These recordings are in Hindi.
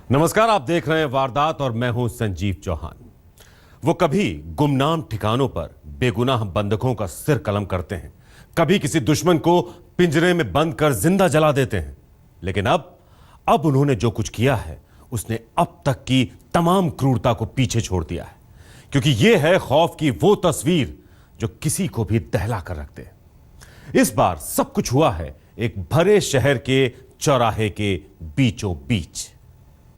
नमस्कार, आप देख रहे हैं वारदात और मैं हूं संजीव चौहान। वो कभी गुमनाम ठिकानों पर बेगुनाह बंधकों का सिर कलम करते हैं, कभी किसी दुश्मन को पिंजरे में बंद कर जिंदा जला देते हैं, लेकिन अब उन्होंने जो कुछ किया है उसने अब तक की तमाम क्रूरता को पीछे छोड़ दिया है, क्योंकि यह है खौफ की वो तस्वीर जो किसी को भी दहला कर रख दे। इस बार सब कुछ हुआ है एक भरे शहर के चौराहे के बीचों बीच।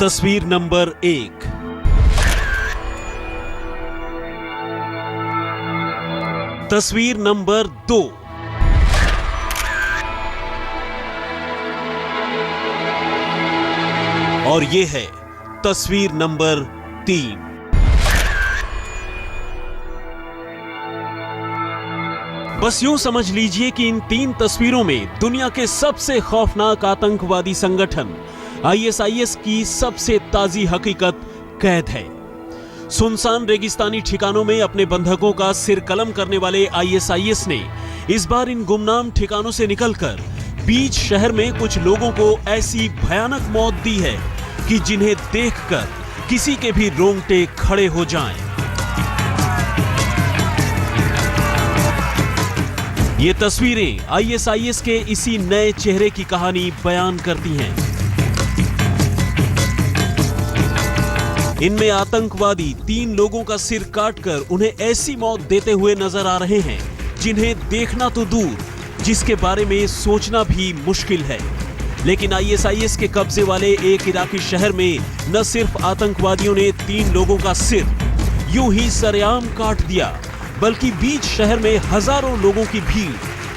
तस्वीर नंबर 1। तस्वीर नंबर 2। और ये है तस्वीर नंबर 3। बस यूं समझ लीजिए कि इन 3 तस्वीरों में दुनिया के सबसे खौफनाक आतंकवादी संगठन ISIS की सबसे ताजी हकीकत कैद है। सुनसान रेगिस्तानी ठिकानों में अपने बंधकों का सिर कलम करने वाले ISIS ने इस बार इन गुमनाम ठिकानों से निकलकर बीच शहर में कुछ लोगों को ऐसी भयानक मौत दी है कि जिन्हें देखकर किसी के भी रोंगटे खड़े हो जाएं। ये तस्वीरें ISIS के इसी नए चेहरे की कहानी बयान करती हैं। इनमें आतंकवादी 3 लोगों का सिर काटकर उन्हें ऐसी मौत देते हुए नजर आ रहे हैं जिन्हें देखना तो दूर, जिसके बारे में सोचना भी मुश्किल है। लेकिन ISIS के कब्जे वाले एक इराकी शहर में न सिर्फ आतंकवादियों ने 3 लोगों का सिर यूं ही सरेआम काट दिया, बल्कि बीच शहर में हजारों लोगों की भीड़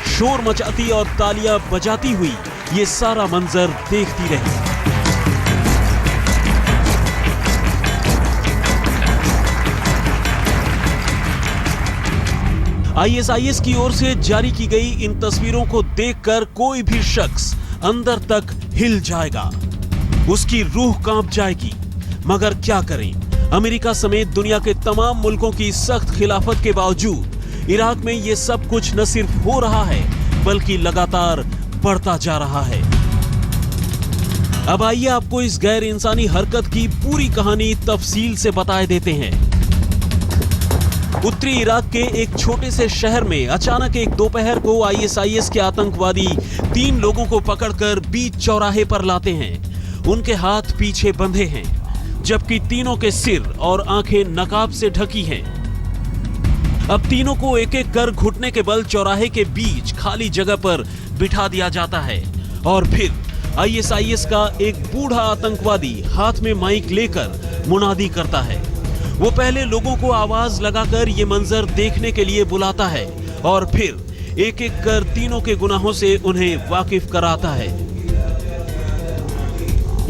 शोर मचाती और तालियां बजाती हुई ये सारा मंजर देखती रही। ISIS की ओर से जारी की गई इन तस्वीरों को देखकर कोई भी शख्स अंदर तक हिल जाएगा, उसकी रूह कांप जाएगी। मगर क्या करें, अमेरिका समेत दुनिया के तमाम मुल्कों की सख्त खिलाफत के बावजूद इराक में यह सब कुछ न सिर्फ हो रहा है बल्कि लगातार बढ़ता जा रहा है। अब आइए आपको इस गैर इंसानी हरकत की पूरी कहानी तफसील से बताए देते हैं। उत्तरी इराक के एक छोटे से शहर में अचानक एक दोपहर को ISIS के आतंकवादी 3 लोगों को पकड़कर बीच चौराहे पर लाते हैं। उनके हाथ पीछे बंधे हैं, जबकि तीनों के सिर और आंखें नकाब से ढकी हैं। अब तीनों को एक एक कर घुटने के बल चौराहे के बीच खाली जगह पर बिठा दिया जाता है और फिर ISIS का एक बूढ़ा आतंकवादी हाथ में माइक लेकर मुनादी करता है। वो पहले लोगों को आवाज लगाकर ये मंजर देखने के लिए बुलाता है और फिर एक एक कर तीनों के गुनाहों से उन्हें वाकिफ कराता है।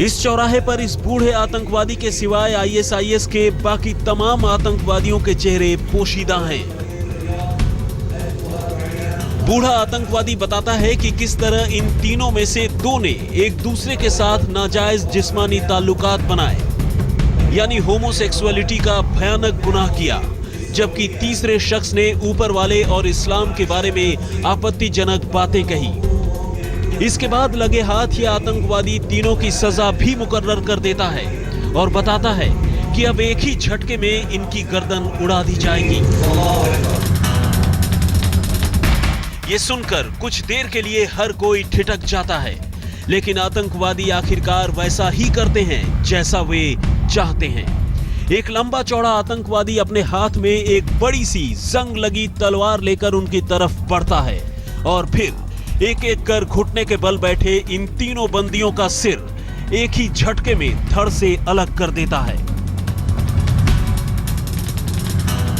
इस चौराहे पर इस बूढ़े आतंकवादी के सिवाय ISIS के बाकी तमाम आतंकवादियों के चेहरे पोशीदा हैं। बूढ़ा आतंकवादी बताता है कि किस तरह इन तीनों में से 2 ने एक दूसरे के साथ नाजायज जिस्मानी ताल्लुकात बनाए, यानी होमोसेक्सुअलिटी का भयानक गुनाह किया, जबकि तीसरे शख्स ने ऊपर वाले और इस्लाम के बारे में आपत्तिजनक बातें कही। इसके बाद लगे हाथ ये आतंकवादी तीनों की सजा भी मुकर्रर कर देता है और बताता है कि अब एक ही झटके में इनकी गर्दन उड़ा दी जाएगी। ये सुनकर कुछ देर के लिए हर कोई ठिठक जाता है, लेकिन आतंकवादी आखिरकार वैसा ही करते हैं जैसा वे चाहते हैं। एक लंबा चौड़ा आतंकवादी अपने हाथ में एक बड़ी सी जंग लगी तलवार लेकर उनकी तरफ बढ़ता है और फिर एक एक कर घुटने के बल बैठे इन तीनों बंदियों का सिर एक ही झटके में धड़ से अलग कर देता है।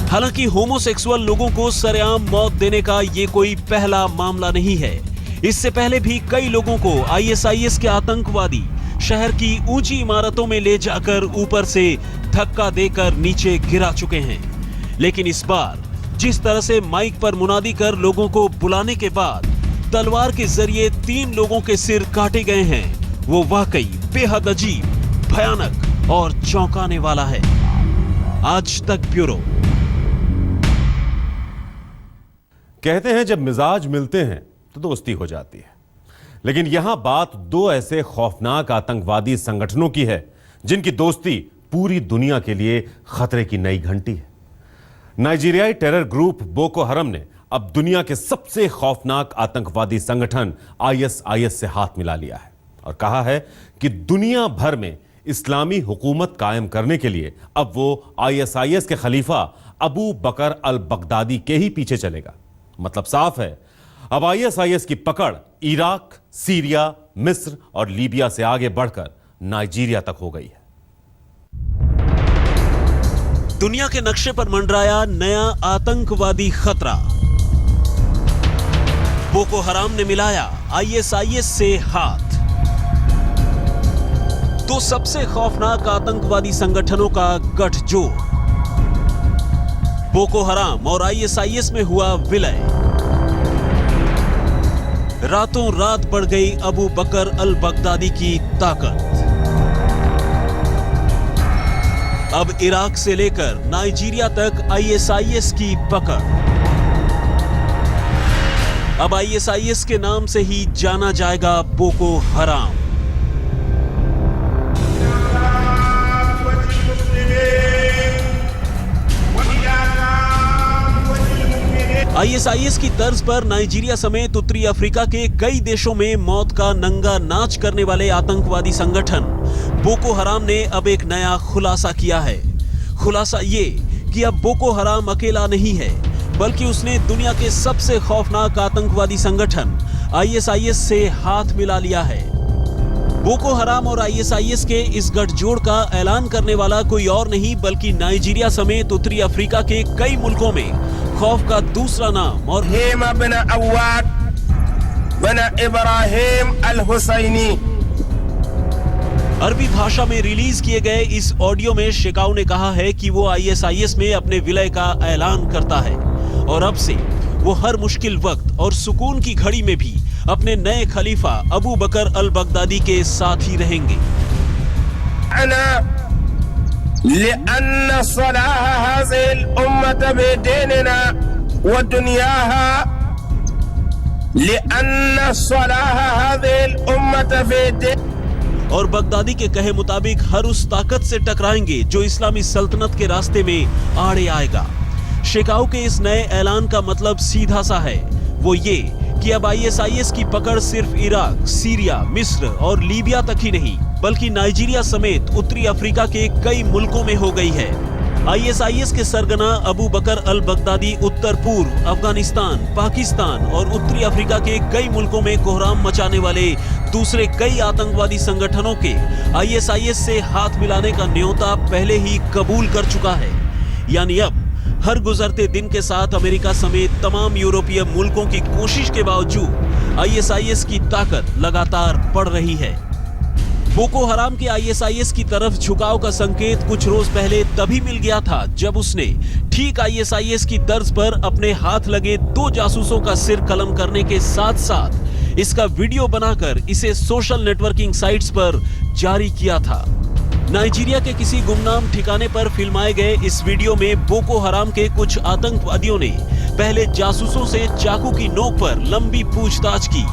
हालांकि होमोसेक्सुअल लोगों को सरेआम मौत देने का ये कोई पहला मामला नहीं है। इससे पहले भी कई लोगों को आईएसआईएस के आतंकवादी शहर की ऊंची इमारतों में ले जाकर ऊपर से धक्का देकर नीचे गिरा चुके हैं। लेकिन इस बार जिस तरह से माइक पर मुनादी कर लोगों को बुलाने के बाद तलवार के जरिए 3 लोगों के सिर काटे गए हैं, वो वाकई बेहद अजीब, भयानक और चौंकाने वाला है। आज तक ब्यूरो। कहते हैं जब मिजाज मिलते हैं तो दोस्ती हो जाती है, लेकिन यहां बात 2 ऐसे खौफनाक आतंकवादी संगठनों की है जिनकी दोस्ती पूरी दुनिया के लिए खतरे की नई घंटी है। नाइजीरियाई टेरर ग्रुप बोको हरम ने अब दुनिया के सबसे खौफनाक आतंकवादी संगठन आईएसआईएस से हाथ मिला लिया है और कहा है कि दुनिया भर में इस्लामी हुकूमत कायम करने के लिए अब वो आईएसआईएस के खलीफा अबू बकर अल बगदादी के ही पीछे चलेगा। मतलब साफ है, अब आईएसआईएस की पकड़ इराक, सीरिया, मिस्र और लीबिया से आगे बढ़कर नाइजीरिया तक हो गई है। दुनिया के नक्शे पर मंडराया नया आतंकवादी खतरा। बोको हराम ने मिलाया आईएसआईएस से हाथ। 2 सबसे खौफनाक आतंकवादी संगठनों का गठजोड़। बोको हराम और आईएसआईएस में हुआ विलय। रातों रात बढ़ गई अबू बकर अल बगदादी की ताकत। अब इराक से लेकर नाइजीरिया तक आईएसआईएस की पकड़। अब आईएसआईएस के नाम से ही जाना जाएगा बोको हराम। आईएसआईएस की तर्ज पर नाइजीरिया समेत उत्तरी अफ्रीका के कई देशों में मौत का नंगा नाच करने वाले आतंकवादी संगठन बोको हराम ने अब एक नया खुलासा किया है। खुलासा ये कि अब बोको हराम अकेला नहीं है, बल्कि उसने दुनिया के सबसे खौफनाक आतंकवादी संगठन आईएसआईएस से हाथ मिला लिया है। बोको हराम और आईएसआईएस के इस गठजोड़ का ऐलान करने वाला कोई और नहीं बल्कि नाइजीरिया समेत उत्तरी अफ्रीका के कई मुल्कों में खौफ का दूसरा नाम और इब्राहिम अल हुसैनी। अरबी भाषा में रिलीज किए गए इस ऑडियो में शिकाऊ ने कहा है कि वो आईएसआईएस में अपने विलय का ऐलान करता है और अब से वो हर मुश्किल वक्त और सुकून की घड़ी में भी अपने नए खलीफा अबू बकर अल बगदादी के साथ ही रहेंगे। और बगदादी के कहे मुताबिक हर उस ताकत से टकराएंगे जो इस्लामी सल्तनत के रास्ते में आड़े आएगा। शिकाऊ के इस नए ऐलान का मतलब सीधा सा है, वो ये कि अब आईएसआईएस की पकड़ सिर्फ इराक, सीरिया, मिस्र और लीबिया तक ही नहीं बल्कि नाइजीरिया समेत उत्तरी अफ्रीका के कई मुल्कों में हो गई है। आईएसआईएस के सरगना अबू बकर अल बगदादी उत्तर पूर्व अफगानिस्तान, पाकिस्तान और उत्तरी अफ्रीका के कई मुल्कों में कोहराम मचाने वाले दूसरे कई आतंकवादी संगठनों के आईएसआईएस से हाथ मिलाने का न्योता पहले ही कबूल कर चुका है। यानी अब हर गुजरते दिन के साथ अमेरिका समेत तमाम यूरोपीय मुल्कों की कोशिश के बावजूद आईएसआईएस की ताकत लगातार बढ़ रही है। बोको हराम के आईएसआईएस की तरफ झुकाव का संकेत कुछ रोज पहले तभी मिल गया था जब उसने ठीक आईएसआईएस की तर्ज पर अपने हाथ लगे 2 जासूसों का सिर कलम करने के साथ साथ इसका वीडियो बनाकर इसे सोशल नेटवर्किंग साइट्स पर जारी किया था। नाइजीरिया के किसी गुमनाम ठिकाने पर फिल्माए गए इस वीडियो में बोको हराम के कुछ आतंकवादियों ने पहले जासूसों से चाकू की नोक पर लंबी पूछताछ की,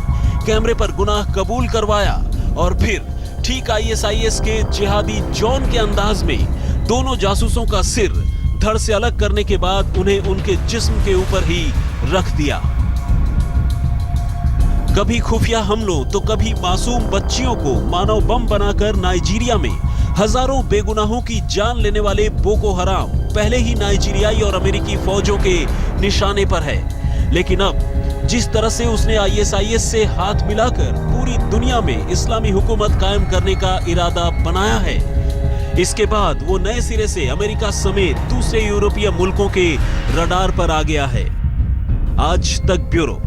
कैमरे पर गुनाह कबूल करवाया और फिर ठीक आईएसआईएस के जिहादी जॉन के अंदाज में दोनों जासूसों का सिर धड़ से अलग करने के बाद उन्हें उनके जिस्म के ऊपर ही रख दिया। कभी खुफिया हमलों तो कभी मासूम बच्चियों को मानव बम बनाकर नाइजीरिया में हजारों बेगुनाहों की जान लेने वाले बोको हराम पहले ही नाइजीरियाई और अमेरिकी फौजों के निशाने पर है, लेकिन अब जिस तरह से उसने आईएसआईएस से हाथ मिलाकर पूरी दुनिया में इस्लामी हुकूमत कायम करने का इरादा बनाया है, इसके बाद वो नए सिरे से अमेरिका समेत दूसरे यूरोपीय मुल्कों के रडार पर आ गया है। आज तक ब्यूरो।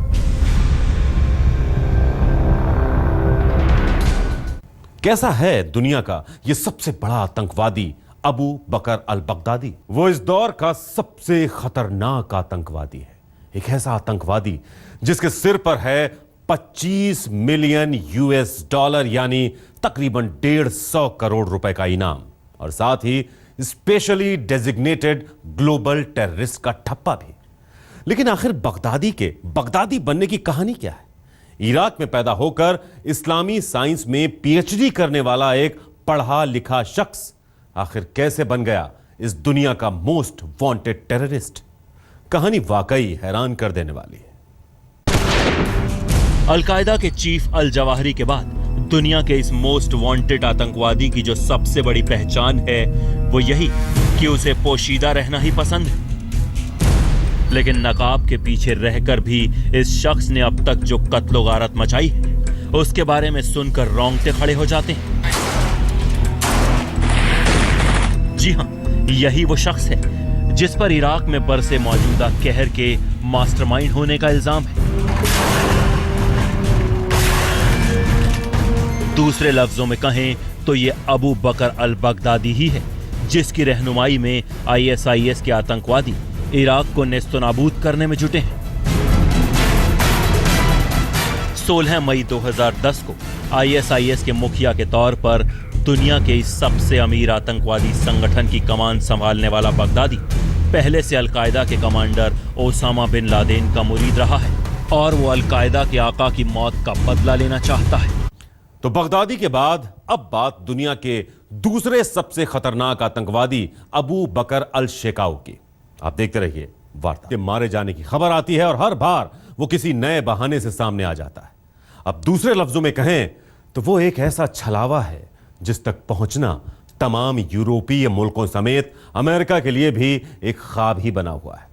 कैसा है दुनिया का ये सबसे बड़ा आतंकवादी अबू बकर अल बगदादी? वो इस दौर का सबसे खतरनाक आतंकवादी है। एक ऐसा आतंकवादी जिसके सिर पर है 25 मिलियन यूएस डॉलर यानी तकरीबन 150 करोड़ रुपए का इनाम, और साथ ही स्पेशली डेजिग्नेटेड ग्लोबल टेररिस्ट का ठप्पा भी। लेकिन आखिर बगदादी बनने की कहानी क्या है? इराक में पैदा होकर इस्लामी साइंस में पीएचडी करने वाला एक पढ़ा लिखा शख्स आखिर कैसे बन गया इस दुनिया का मोस्ट वांटेड टेररिस्ट? कहानी वाकई हैरान कर देने वाली है। अलकायदा के चीफ अल जवाहरी के बाद दुनिया के इस मोस्ट वांटेड आतंकवादी की जो सबसे बड़ी पहचान है वो यही कि उसे पोशीदा रहना ही पसंद है। लेकिन नकाब के पीछे रहकर भी इस शख्स ने अब तक जो कत्लो गारत मचाई है उसके बारे में सुनकर रोंगटे खड़े हो जाते हैं। जी हां, यही वो शख्स है जिस पर इराक में बरसे मौजूदा कहर के मास्टरमाइंड होने का इल्जाम है। दूसरे लफ्जों में कहें तो ये अबू बकर अल बगदादी ही है जिसकी रहनुमाई में आईएसआईएस के आतंकवादी इराक को नेस्तनाबूद करने में जुटे हैं। 16 मई 2010 को आईएसआईएस के मुखिया के तौर पर दुनिया के इस सबसे अमीर आतंकवादी संगठन की कमान संभालने वाला बगदादी पहले से अलकायदा के कमांडर ओसामा बिन लादेन का मुरीद रहा है और वो अलकायदा के आका की मौत का बदला लेना चाहता है। तो बगदादी के बाद अब बात दुनिया के दूसरे सबसे खतरनाक आतंकवादी अबू बकर अल शेकाऊ की। आप देखते रहिए वार्ता। के मारे जाने की खबर आती है और हर बार वो किसी नए बहाने से सामने आ जाता है। अब दूसरे लफ्जों में कहें तो वो एक ऐसा छलावा है जिस तक पहुंचना तमाम यूरोपीय मुल्कों समेत अमेरिका के लिए भी एक ख्वाब ही बना हुआ है,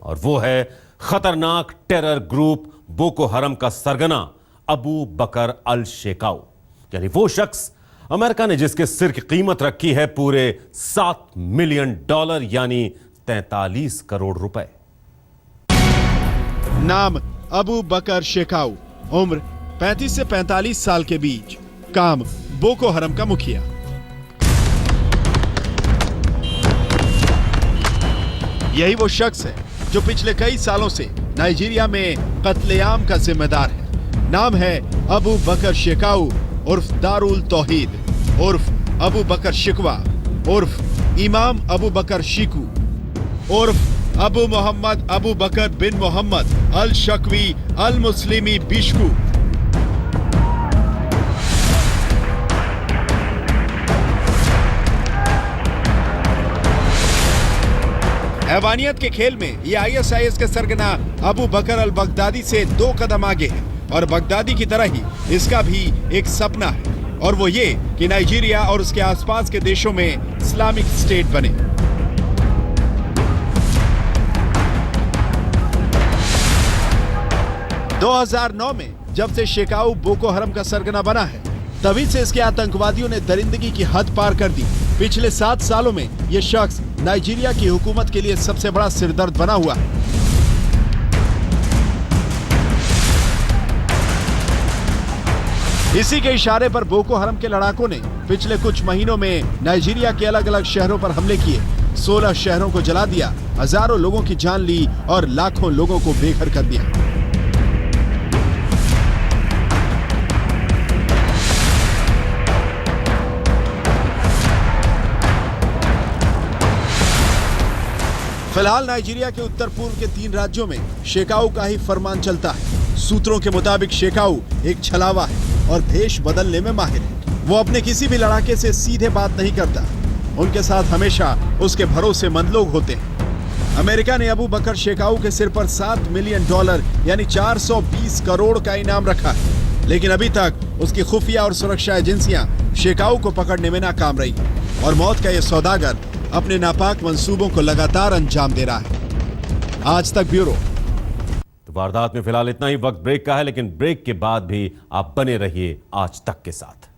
और वो है खतरनाक टेरर ग्रुप बोको हरम का सरगना अबू बकर अल शेकाऊ, यानी वो शख्स अमेरिका ने जिसके सिर की कीमत रखी है पूरे $7 मिलियन यानी 43 करोड़ रुपए। नाम अबू बकर शेकाऊ, उम्र 35 से 45 साल के बीच, काम बोको हरम का मुखिया। यही वो शख्स है जो पिछले कई सालों से नाइजीरिया में कत्लेआम का जिम्मेदार है। नाम है अबू बकर शेकाऊ उर्फ दारुल तौहीद उर्फ अबू बकर शिकवा उर्फ इमाम अबू बकर शिकू उर्फ अबू मोहम्मद अबू बकर बिन मोहम्मद अल शकवी अल मुस्लिमी बिश्कू। हैवानियत के खेल में ये आईएसआईएस के सरगना अबू बकर अल बगदादी से 2 कदम आगे है, और बगदादी की तरह ही इसका भी एक सपना है, और वो ये कि नाइजीरिया और उसके आसपास के देशों में इस्लामिक स्टेट बने। दो 2009 में जब से शेकाऊ बोको हरम का सरगना बना है, तभी से इसके आतंकवादियों ने दरिंदगी की हद पार कर दी। पिछले 7 सालों में यह शख्स नाइजीरिया की हुकूमत के लिए सबसे बड़ा सिरदर्द बना हुआ है। इसी के इशारे पर बोको हरम के लड़ाकों ने पिछले कुछ महीनों में नाइजीरिया के अलग अलग शहरों पर हमले किए, 16 शहरों को जला दिया, हजारों लोगों की जान ली और लाखों लोगों को बेघर कर दिया। फिलहाल नाइजीरिया के उत्तर पूर्व के 3 राज्यों में शेकाऊ का ही फरमान चलता है। सूत्रों के मुताबिक शेकाऊ एक छलावा है और भेष बदलने में माहिर है। वो अपने किसी भी लड़ाके से सीधे बात नहीं करता, उनके साथ हमेशा उसके भरोसेमंद लोग होते हैं। अमेरिका ने अबू बकर शेकाऊ के सिर पर $7 मिलियन यानी 420 करोड़ का इनाम रखा है, लेकिन अभी तक उसकी खुफिया और सुरक्षा एजेंसियां शेकाऊ को पकड़ने में नाकाम रही। और मौत का यह सौदागर अपने नापाक मंसूबों को लगातार अंजाम दे रहा है। आज तक ब्यूरो। तो वारदात में फिलहाल इतना ही। वक्त ब्रेक का है, लेकिन ब्रेक के बाद भी आप बने रहिए आज तक के साथ।